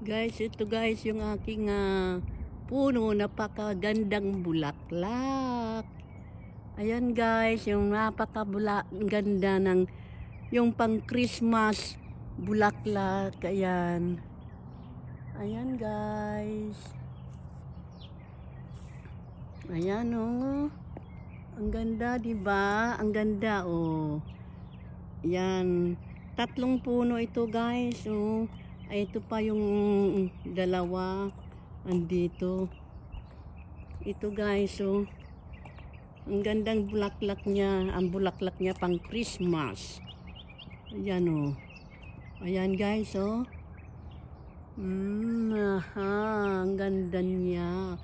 Guys, ito guys yung aking puno, napakagandang bulaklak. Ayan guys, yung napakaganda ng yung pang Christmas bulaklak. Ayan. Ayan guys. Ayan oh. Ang ganda, 'di ba? Ang ganda oh. Ayan. 3 puno ito guys oh. Ay, ito pa yung dalawa andito. Ito guys oh. Ang gandang bulaklak niya. Ang bulaklak niya pang Christmas. Ayan oh. Ayan guys oh. Ang ganda niya.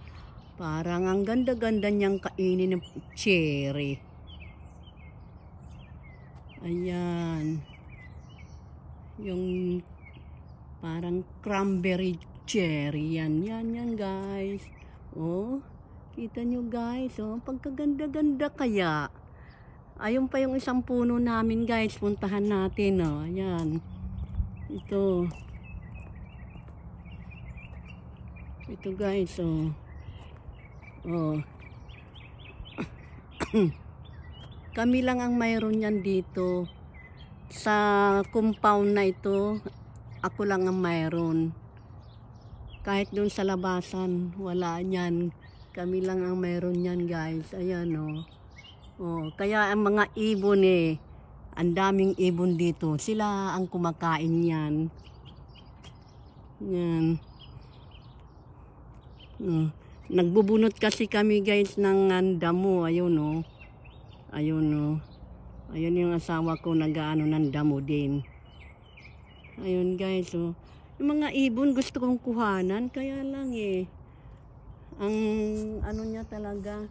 Parang ang ganda-ganda niyang kainin ng cherry. Ayan. Yung parang cranberry cherry. Yan guys. Oh, kita nyo guys. Oh, pagkaganda-ganda kaya. Ayun pa yung isang puno namin guys. Puntahan natin. Oh, ayan. Ito. Ito guys. Oh. Oh. Kami lang ang mayroon yan dito. Sa compound na ito, ako lang ang mayroon. Kahit doon sa labasan, wala niyan. Kami lang ang mayroon yan guys. Ayan oh. Oh, kaya ang mga ibon ang daming ibon dito. Sila ang kumakain yan. Yan. Oh. Nagbubunot kasi kami guys ng damo. Ayun oh. Ayun oh. Ayun yung asawa ko nag-aano ng damo din. Ayun guys oh. Yung mga ibon gusto kong kuhanan. Kaya lang ang ano niya talaga.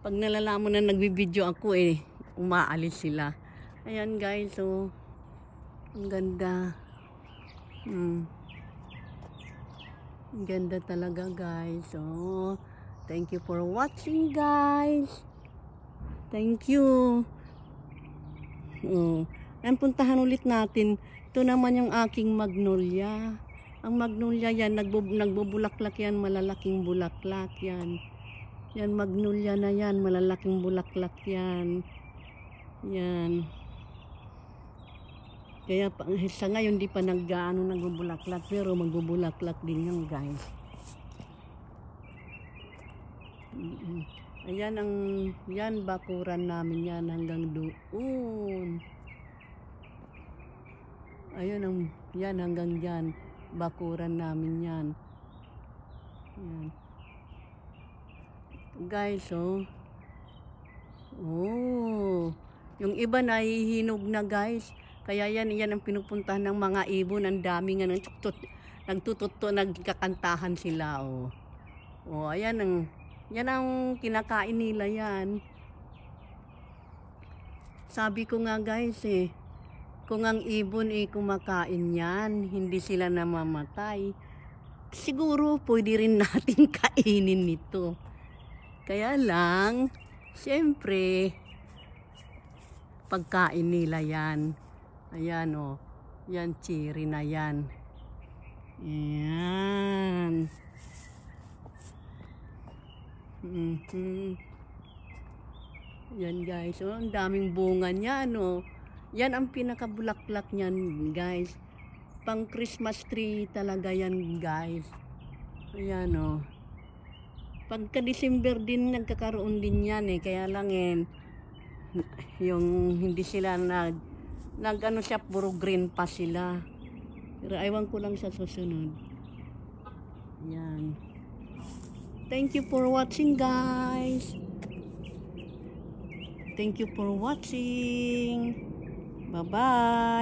Pag nalalaman na nagbibideo ako umaalis sila. Ayan guys oh. Ang ganda. Ang ganda talaga guys. Oh, thank you for watching guys. Thank you. Oh, and puntahan ulit natin. Ito naman yung aking magnolia. Ang magnolia yan, nagbubulaklak yan, malalaking bulaklak yan. Yan magnolia na yan, malalaking bulaklak yan. Yan. Kaya sa ngayon di pa nagbubulaklak, pero magbubulaklak din yan guys. Ayan yan bakuran namin yan hanggang doon. Ayun yan hanggang dyan bakuran namin yan. Yan. Guys oh. Oh. Yung iba nahihinog na guys. Kaya yan ang pinupuntahan ng mga ibon. Ang dami nga nagtututo, nagkakantahan sila oh. Oh, ayan yan ang kinakain nila yan. Sabi ko nga guys kung ang ibon kumakain yan, hindi sila namamatay. Siguro pwede rin natin kainin nito. Kaya lang, siyempre, pagkain nila yan. Ayan o. Yan, cherry na yan. Ayan. Yan guys. Oh, ang daming bunga niyan o. Yan ang pinakabulaklak niyan guys. Pang Christmas tree talaga yan guys. Ayan o. Pagka December din nagkakaroon din yan Kaya lang yung hindi sila nag-ano siya, puro green pa sila. Pero aywan ko lang sa susunod. Yan. Thank you for watching guys. Thank you for watching. Bye-bye.